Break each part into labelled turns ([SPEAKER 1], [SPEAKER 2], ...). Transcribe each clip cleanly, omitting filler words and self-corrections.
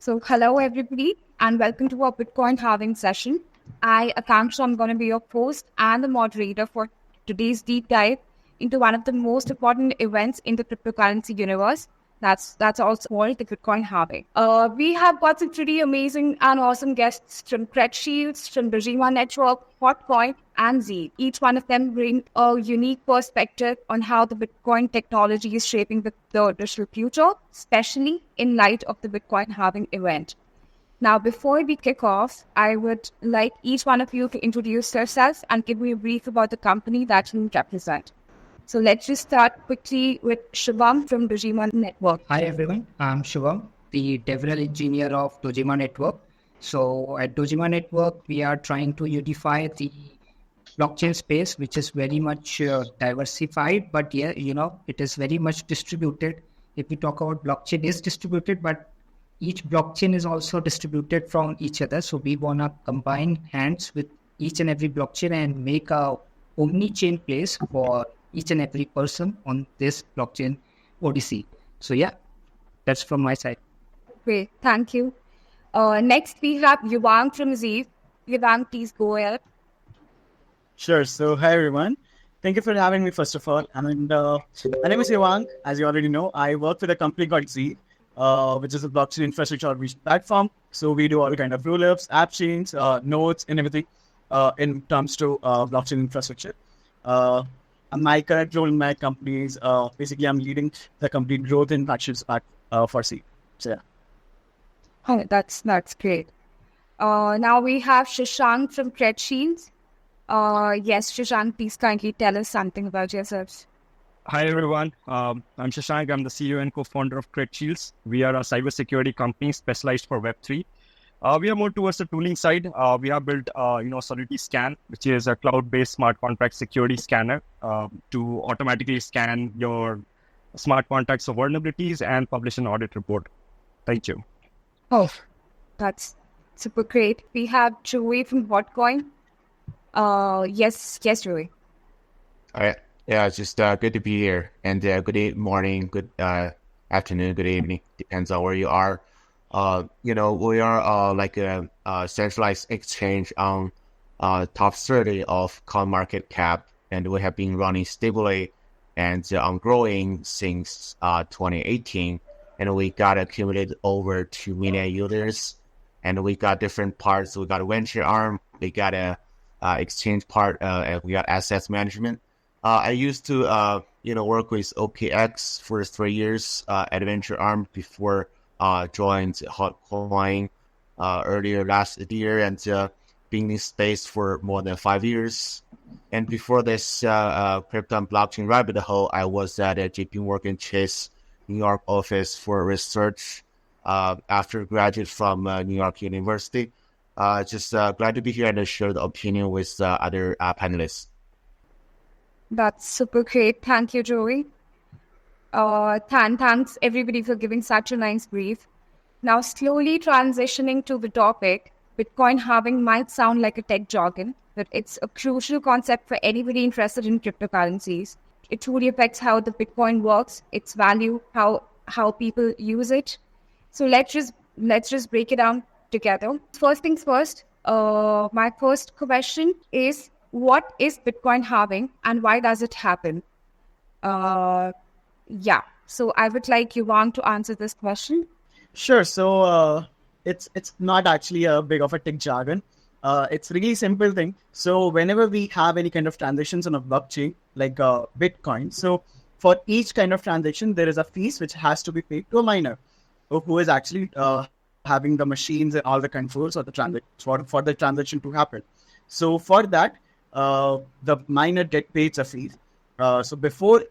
[SPEAKER 1] So, hello everybody, and welcome to our Bitcoin halving session. Akanksha, I'm going to be your host and the moderator for today's deep dive into one of the most important events in the cryptocurrency universe. That's also called the Bitcoin halving. We have got some pretty amazing and awesome guests from Shields, from Dojima Network, Hotcoin, and Z. Each one of them bring a unique perspective on how the Bitcoin technology is shaping the digital future, especially in light of the Bitcoin halving event. Now, before we kick off, I would like each one of you to introduce yourselves and give me a brief about the company that you represent. So let's just start quickly with Shubham from Dojima Network.
[SPEAKER 2] Hi everyone, I'm Shubham, the DevRel engineer of Dojima Network. So at Dojima Network, we are trying to unify the blockchain space, which is very much diversified, but it is very much distributed. If we talk about blockchain is distributed, but each blockchain is also distributed from each other. So we want to combine hands with each and every blockchain and make a omni-chain place for each and every person on this blockchain Odyssey. So yeah, that's from my side.
[SPEAKER 1] Great, thank you. Next we have Yuvang from Z. Yuvang, please go ahead.
[SPEAKER 3] Sure. So hi everyone. Thank you for having me first of all. And my name is Yuvang. As you already know, I work with a company called Z, which is a blockchain infrastructure outreach platform. So we do all kind of roll-ups, app chains, nodes, and everything in terms to blockchain infrastructure. My current role in my company is basically I'm leading the complete growth and actions part for C. So yeah.
[SPEAKER 1] Oh, that's great. Now we have Shashank from Shields. Yes, Shashank, please kindly tell us something about yourselves.
[SPEAKER 4] Hi everyone, I'm Shashank. I'm the CEO and co-founder of Shields. We are a cybersecurity company specialized for Web3. We are more towards the tooling side. We have built, Solidity Scan, which is a cloud-based smart contract security scanner to automatically scan your smart contracts of vulnerabilities and publish an audit report. Thank you.
[SPEAKER 1] Oh, that's super great. We have Joey from Hotcoin. Yes, Joey.
[SPEAKER 5] All right. Yeah, it's just good to be here. And good morning, good afternoon, good evening. Depends on where you are. We are like a centralized exchange on top 30 of CoinMarketCap, and we have been running stably and growing since 2018. And we got accumulated over 2 million users. And we got different parts. We got a venture arm, we got a exchange part, and we got assets management. I used to work with OKX for 3 years at venture arm before joined Hotcoin earlier last year, and been in this space for more than 5 years. And before this crypto and blockchain rabbit hole, I was at JP Morgan Chase New York office for research after graduate from New York University. Just glad to be here and share the opinion with other panelists.
[SPEAKER 1] That's super great. Thank you, Joey. Thanks everybody for giving such a nice brief. Now, slowly transitioning to the topic, Bitcoin halving might sound like a tech jargon, but it's a crucial concept for anybody interested in cryptocurrencies. It truly affects how the Bitcoin works, its value, how people use it. So let's just break it down together. First things first, my first question is, what is Bitcoin halving and why does it happen? So I would like Yuvang to answer this question.
[SPEAKER 3] Sure. So it's not actually a big of a tech jargon. It's really simple thing. So whenever we have any kind of transactions on a blockchain like Bitcoin, so for each kind of transaction there is a fees which has to be paid to a miner who is actually having the machines and all the controls of the transaction for the transaction to happen. So for that, the miner get paid a fee. So before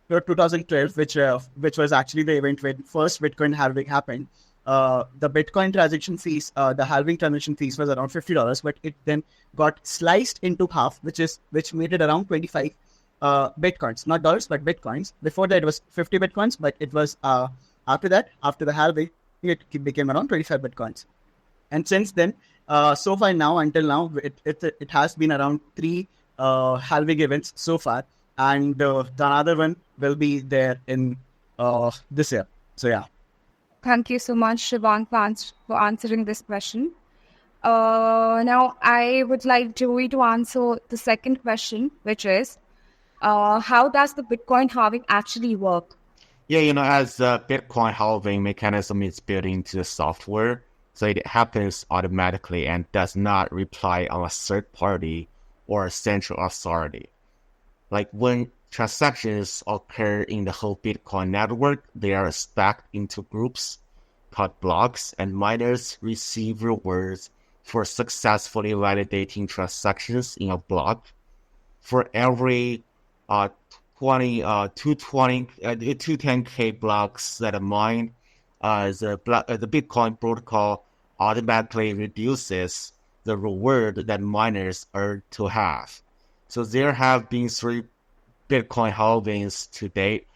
[SPEAKER 3] 2012, which was actually the event when first Bitcoin halving happened, the Bitcoin transaction fees, the halving transaction fees was around $50, but it then got sliced into half, which made it around 25 Bitcoins, not dollars, but Bitcoins. Before that, it was 50 Bitcoins, but it was after the halving, it became around 25 Bitcoins. And since then, so far now, until now, it has been around 3 halving events so far, and the another one will be there in this year. So yeah.
[SPEAKER 1] Thank you so much, Shivang, for answering this question. Now, I would like Joey to answer the second question, which is, how does the Bitcoin halving actually work?
[SPEAKER 5] Yeah, as the Bitcoin halving mechanism is built into the software, so it happens automatically and does not rely on a third party or a central authority. Like when transactions occur in the whole Bitcoin network, they are stacked into groups called blocks, and miners receive rewards for successfully validating transactions in a block. For every 210K blocks that are mined, the Bitcoin protocol automatically reduces the reward that miners earn to have. So there have been 3 Bitcoin halvings to date.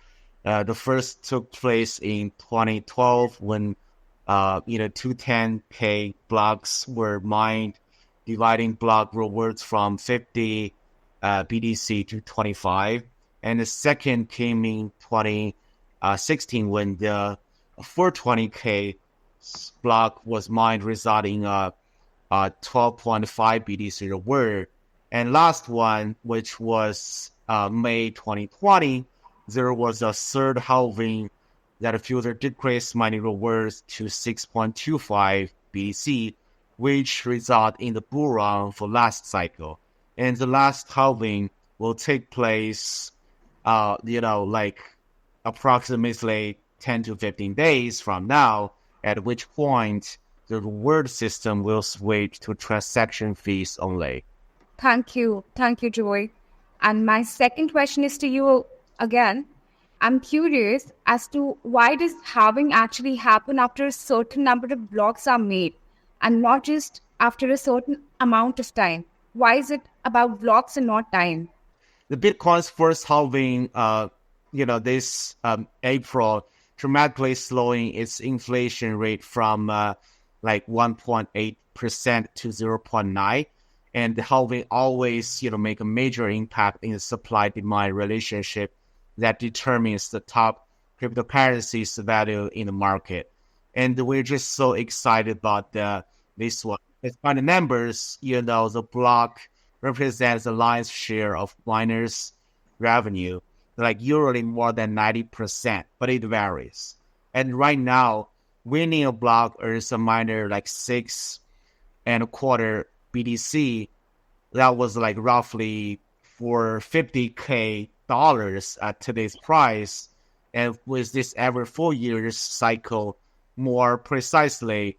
[SPEAKER 5] The first took place in 2012 when 210K blocks were mined, dividing block rewards from 50 BTC to 25. And the second came in 2016 when the 420K block was mined, resulting in 12.5 BTC reward. And last one, which was May 2020, there was a third halving that further decreased mining rewards to 6.25 BTC, which result in the bull run for last cycle. And the last halving will take place, approximately 10 to 15 days from now, at which point the reward system will switch to transaction fees only.
[SPEAKER 1] Thank you. Thank you, Joey. And my second question is to you again. I'm curious as to why does halving actually happen after a certain number of blocks are made and not just after a certain amount of time? Why is it about blocks and not time?
[SPEAKER 5] The Bitcoin's first halving, this April, dramatically slowing its inflation rate from 1.8% to 0.9%. And the halving always, make a major impact in the supply-demand relationship that determines the top cryptocurrency's value in the market. And we're just so excited about this one. As by the numbers, the block represents the lion's share of miners' revenue, usually more than 90%, but it varies. And right now, winning a block earns a miner 6.25 BTC. That was roughly for $50K at today's price. And with this every 4 years cycle, more precisely,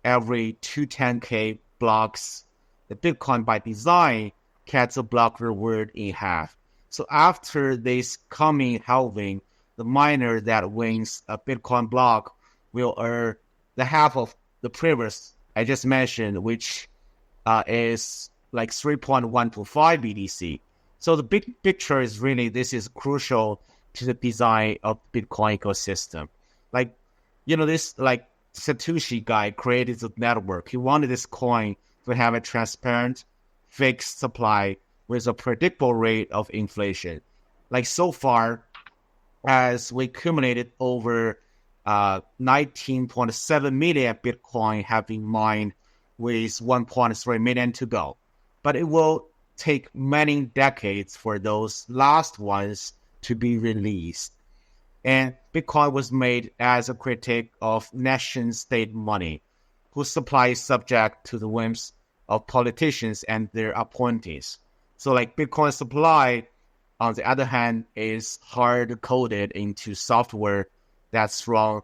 [SPEAKER 5] every 210K blocks, the Bitcoin by design cuts a block reward in half. So after this coming halving, the miner that wins a Bitcoin block will earn the half of the previous I just mentioned, which is 3.125 BTC. So the big picture is really this is crucial to the design of Bitcoin ecosystem. This Satoshi guy created the network. He wanted this coin to have a transparent, fixed supply with a predictable rate of inflation. So far, as we accumulated over 19.7 million Bitcoin have been mined with 1.3 million to go. But it will take many decades for those last ones to be released. And Bitcoin was made as a critique of nation-state money, whose supply is subject to the whims of politicians and their appointees. So Bitcoin supply, on the other hand, is hard-coded into software that's run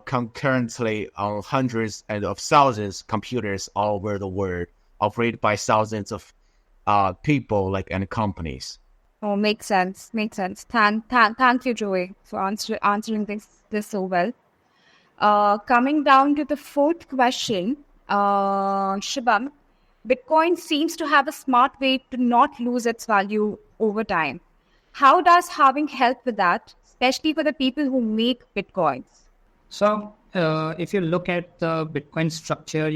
[SPEAKER 5] concurrently on hundreds and of thousands of computers all over the world, operated by thousands of people and companies.
[SPEAKER 1] Oh, makes sense. Makes sense. Thank you, Joey, for answering this so well. Coming down to the fourth question, Shubham, Bitcoin seems to have a smart way to not lose its value over time. How does halving help with that, especially for the people who make Bitcoins?
[SPEAKER 2] So if you look at the Bitcoin structure,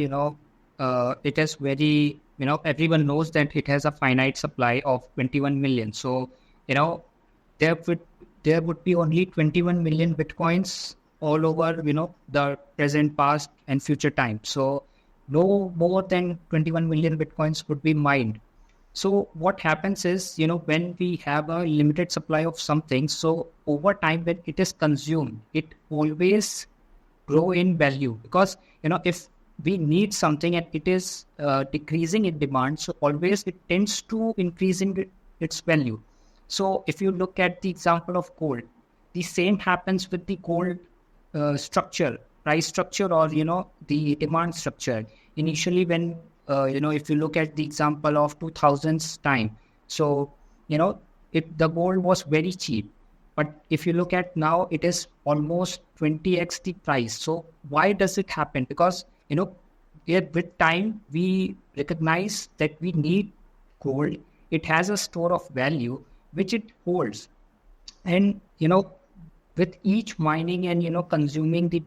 [SPEAKER 2] it is very, everyone knows that it has a finite supply of 21 million. So, there would be only 21 million Bitcoins all over, the present, past, and future time. So no more than 21 million Bitcoins would be mined. So what happens is, when we have a limited supply of something, so over time when it is consumed, it always grow in value, because, if we need something and it is decreasing in demand, so always it tends to increase in its value. So if you look at the example of gold, the same happens with the gold structure, price structure, or, the demand structure. Initially, when, if you look at the example of 2000s time, so, the gold was very cheap. But if you look at now, it is almost 20x the price. So why does it happen? Because, with time, we recognize that we need gold. It has a store of value, which it holds. And, with each mining and, consuming the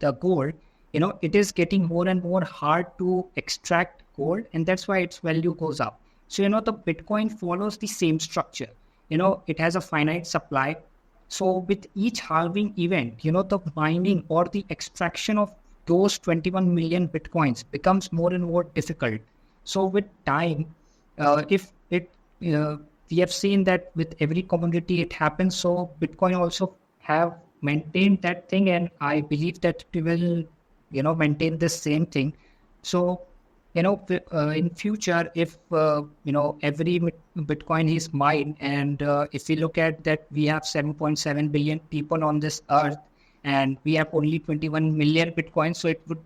[SPEAKER 2] the gold, it is getting more and more hard to extract gold. And that's why its value goes up. So, the Bitcoin follows the same structure. It has a finite supply. So with each halving event, the mining or the extraction of those 21 million Bitcoins becomes more and more difficult. So with time, if it, we have seen that with every commodity it happens. So Bitcoin also have maintained that thing. And I believe that it will, maintain the same thing. So, in future, if, every Bitcoin is mined, and if we look at that, we have 7.7 billion people on this earth, and we have only 21 million Bitcoins. So it would,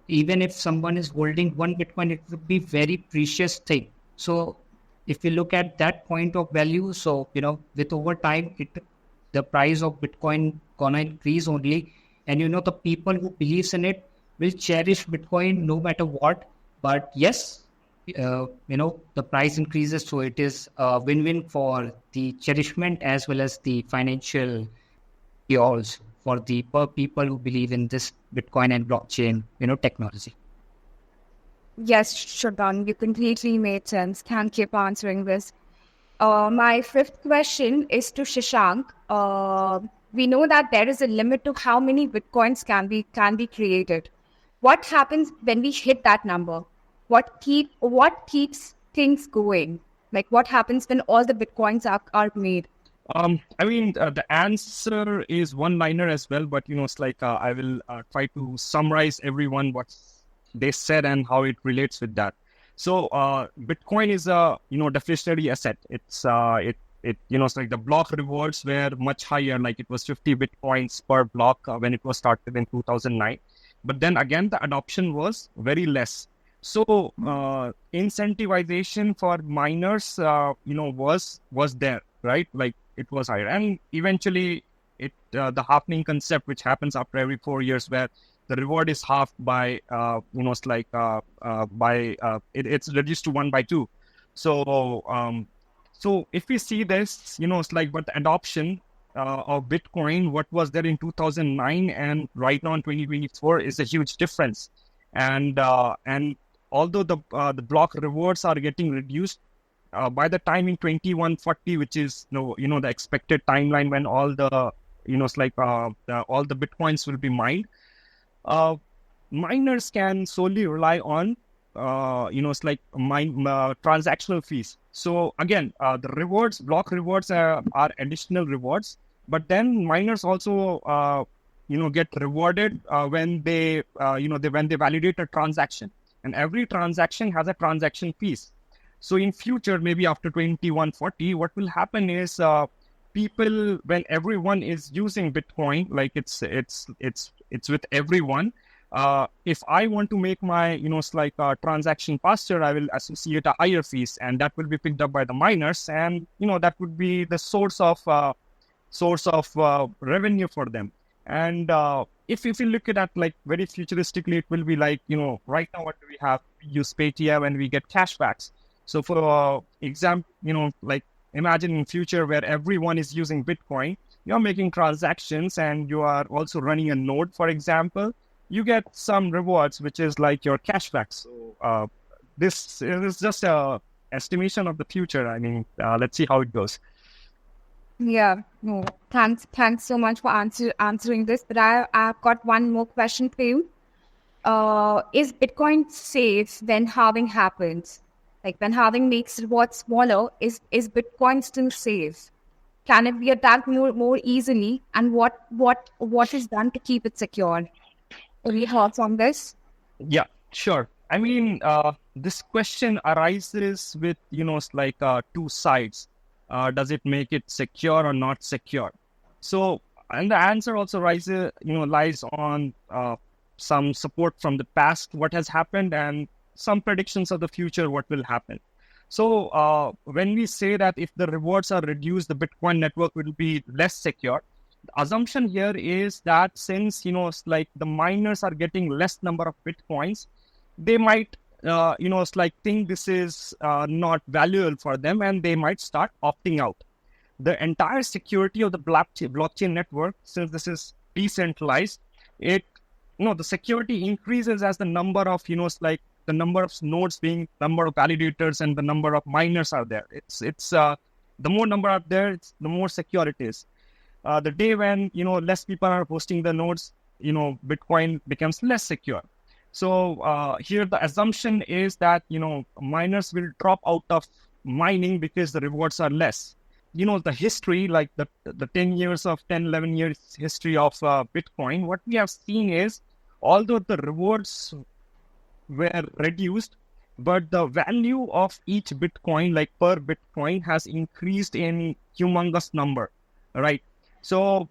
[SPEAKER 2] even if someone is holding one Bitcoin, it would be very precious thing. So if you look at that point of value, so, with over time, the price of Bitcoin gonna increase only. And, the people who believes in it will cherish Bitcoin no matter what. But yes, the price increases. So it is a win-win for the cherishment as well as the financial also for the people who believe in this Bitcoin and blockchain, technology.
[SPEAKER 1] Yes, Shraddhan, you completely made sense. Thank you for answering this. My fifth question is to Shashank. We know that there is a limit to how many Bitcoins can be created. What happens when we hit that number? What keeps things going? Like, what happens when all the Bitcoins are made?
[SPEAKER 4] The answer is one-liner as well, but it's like I will try to summarize everyone what they said and how it relates with that. So Bitcoin is a deflationary asset. It's it's like the block rewards were much higher, like it was 50 Bitcoins per block when it was started in 2009. But then again, the adoption was very less. So incentivization for miners, was there, right? Like it was higher, and eventually the halving concept, which happens after every 4 years, where the reward is halved by it's reduced to 1/2. So if we see this, it's like, but the adoption of Bitcoin, what was there in 2009 and right now in 2024 is a huge difference. And although the block rewards are getting reduced, by the time in 2140, which is the expected timeline when all the all the Bitcoins will be mined, miners can solely rely on transactional fees. So again, the rewards, block rewards are additional rewards, but then miners also get rewarded when they when they validate a transaction, and every transaction has a transaction fees. So in future, maybe after 2140, what will happen is people, when everyone is using Bitcoin, like it's with everyone. If I want to make my transaction faster, I will associate a higher fees, and that will be picked up by the miners, and that would be the source of revenue for them. And if you look at that like very futuristically, it will be like right now what do we have? We use Paytm and we get cashbacks. So for example, like imagine in future where everyone is using Bitcoin, you're making transactions and you are also running a node, for example, you get some rewards, which is like your cashbacks. So this is just a estimation of the future. I mean, let's see how it goes.
[SPEAKER 1] Yeah, no, thanks so much for answering this. But I've got one more question for you. Is Bitcoin safe when halving happens? Like when halving makes rewards smaller, is Bitcoin still safe? Can it be attacked more easily? And what is done to keep it secure? Any thoughts on this?
[SPEAKER 4] Yeah, sure. I mean, this question arises with, two sides. Does it make it secure or not secure? So, and the answer also lies on some support from the past, what has happened, and some predictions of the future, what will happen. So, when we say that if the rewards are reduced, the Bitcoin network will be less secure. The assumption here is that since the miners are getting less number of Bitcoins, they might think this is not valuable for them, and they might start opting out. The entire security of the blockchain network, since this is decentralized, the security increases as the number of the number of nodes being, number of validators, and the number of miners are there. It's the more number are there, the more secure it is. The day when less people are hosting the nodes, Bitcoin becomes less secure. So here the assumption is that miners will drop out of mining because the rewards are less. The history, like the 11 years history of Bitcoin, what we have seen is, although the rewards were reduced, but the value of each Bitcoin, like per Bitcoin, has increased in humongous number, right? So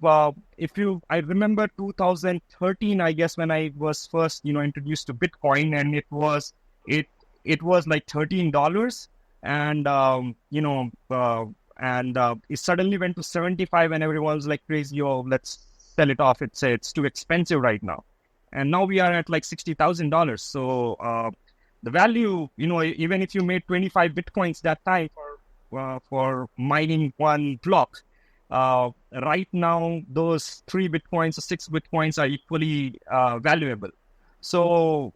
[SPEAKER 4] I remember 2013, I guess, when I was first, introduced to Bitcoin, and it was like $13, and it suddenly went to 75, and everyone was like crazy. Oh, let's sell it off. It's too expensive right now, and now we are at like $60,000. So the value, even if you made 25 Bitcoins that time for mining one block. Right now, those 3 Bitcoins or 6 Bitcoins are equally valuable. So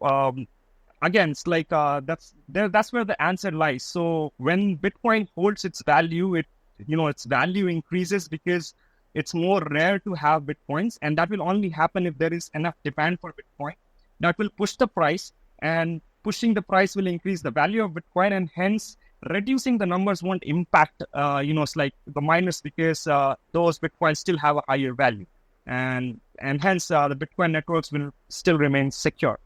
[SPEAKER 4] again, it's like that's where the answer lies. So when Bitcoin holds its value, its value increases because it's more rare to have Bitcoins, and that will only happen if there is enough demand for Bitcoin. That will push the price, and pushing the price will increase the value of Bitcoin, and hence reducing the numbers won't impact, the miners, because those Bitcoins still have a higher value, and hence the Bitcoin networks will still remain secure.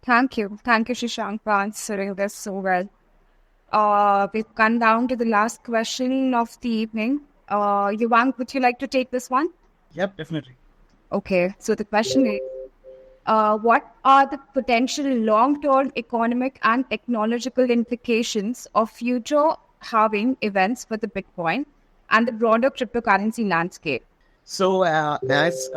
[SPEAKER 1] Thank you, Shashank, for answering this so well. We've come down to the last question of the evening. Yuvang, would you like to take this one?
[SPEAKER 3] Yep, definitely.
[SPEAKER 1] Okay, so the question is, what are the potential long-term economic and technological implications of future halving events for the Bitcoin and the broader cryptocurrency landscape?
[SPEAKER 3] So as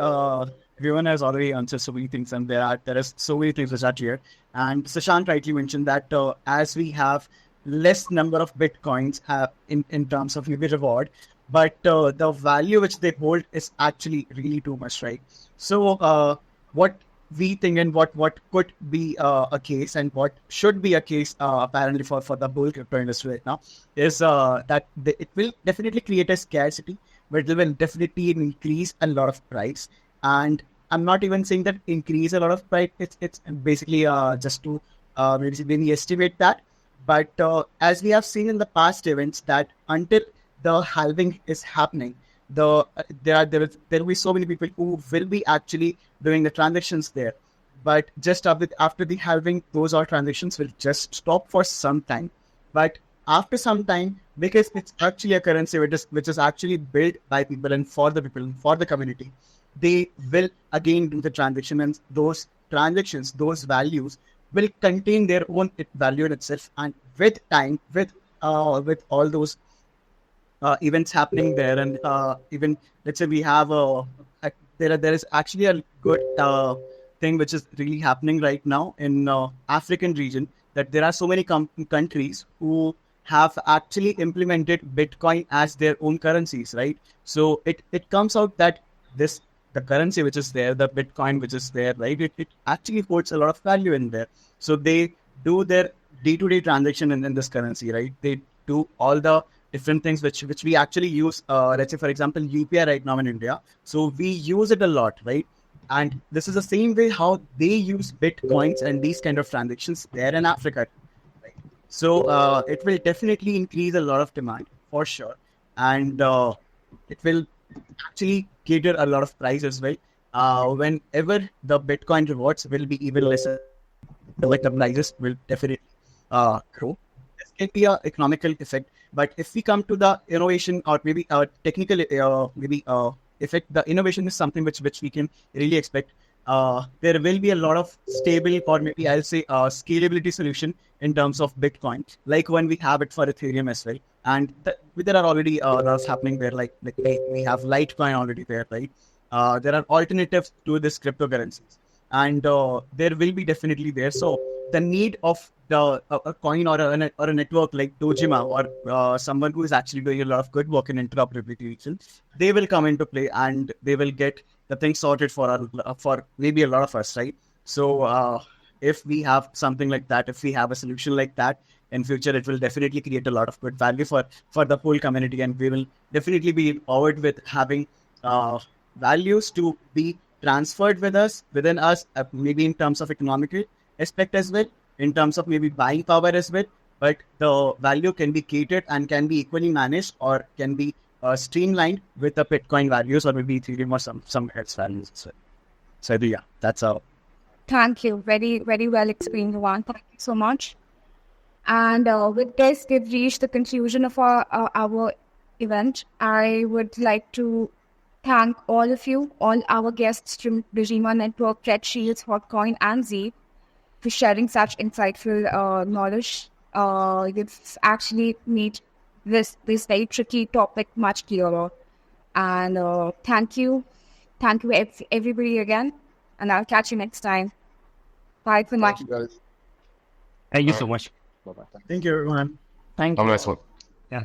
[SPEAKER 3] everyone has already answered so many things, and there is so many things which are here. And Shashank rightly mentioned that as we have less number of Bitcoins in terms of maybe reward, but the value which they hold is actually really too much, right? So what we think, and what could be a case, and what should be a case apparently for the whole crypto industry right now, is that it will definitely create a scarcity, but it will definitely increase a lot of price. And I'm not even saying that increase a lot of price. It's basically just to maybe estimate that. But as we have seen in the past events, that until the halving is happening, there will be so many people who will be actually doing the transactions there. But just after the halving, those all transactions will just stop for some time. But after some time, because it's actually a currency which is actually built by people and for the people and for the community, they will again do the transaction, and those transactions, those values will contain their own value in itself. And with time, with all those events happening there, and even let's say we have there is actually a good thing which is really happening right now in African region, that there are so many countries who have actually implemented Bitcoin as their own currencies, right? So it comes out that the currency which is there, the Bitcoin which is there, right? It actually holds a lot of value in there. So they do their day-to-day transaction in this currency, right? They do all the different things which we actually use. Let's say, for example, UPI right now in India. So we use it a lot, right? And this is the same way how they use Bitcoins and these kind of transactions there in Africa. Right? So it will definitely increase a lot of demand for sure. And it will actually cater a lot of price as well. Whenever the Bitcoin rewards will be even lesser, like the prices will definitely grow. This can be an economical effect. But if we come to the innovation or maybe technical effect, the innovation is something which we can really expect. There will be a lot of stable or maybe I'll say scalability solution in terms of Bitcoin, like when we have it for Ethereum as well. And there are already lots happening there, like we have Litecoin already there, right? There are alternatives to this cryptocurrencies, and there will be definitely there. So the need of a coin or a network like Dojima or someone who is actually doing a lot of good work in interoperability, they will come into play and they will get the thing sorted for maybe a lot of us, right? So if we have something like that, if we have a solution like that in future, it will definitely create a lot of good value for the whole community, and we will definitely be empowered with having values to be transferred within us, maybe in terms of economical aspect as well, in terms of maybe buying power as well. But the value can be catered and can be equally managed or can be streamlined with the Bitcoin values or maybe Ethereum or some else values as well. So yeah, that's all.
[SPEAKER 1] Thank you. Very, very well explained, Juan. Thank you so much. And with this, we've reached the conclusion of our event. I would like to thank all of you, all our guests from Dojima Network, Red Shields, Hotcoin, and Z for sharing such insightful knowledge. You've actually made this very tricky topic much clearer. And thank you everybody again. And I'll catch you next time. Bye for much.
[SPEAKER 5] Thank you, guys.
[SPEAKER 4] Thank you so much.
[SPEAKER 5] Bye-bye.
[SPEAKER 3] Thank you, everyone.
[SPEAKER 2] Thank
[SPEAKER 5] Have
[SPEAKER 2] you.
[SPEAKER 5] a nice one.
[SPEAKER 4] Yeah.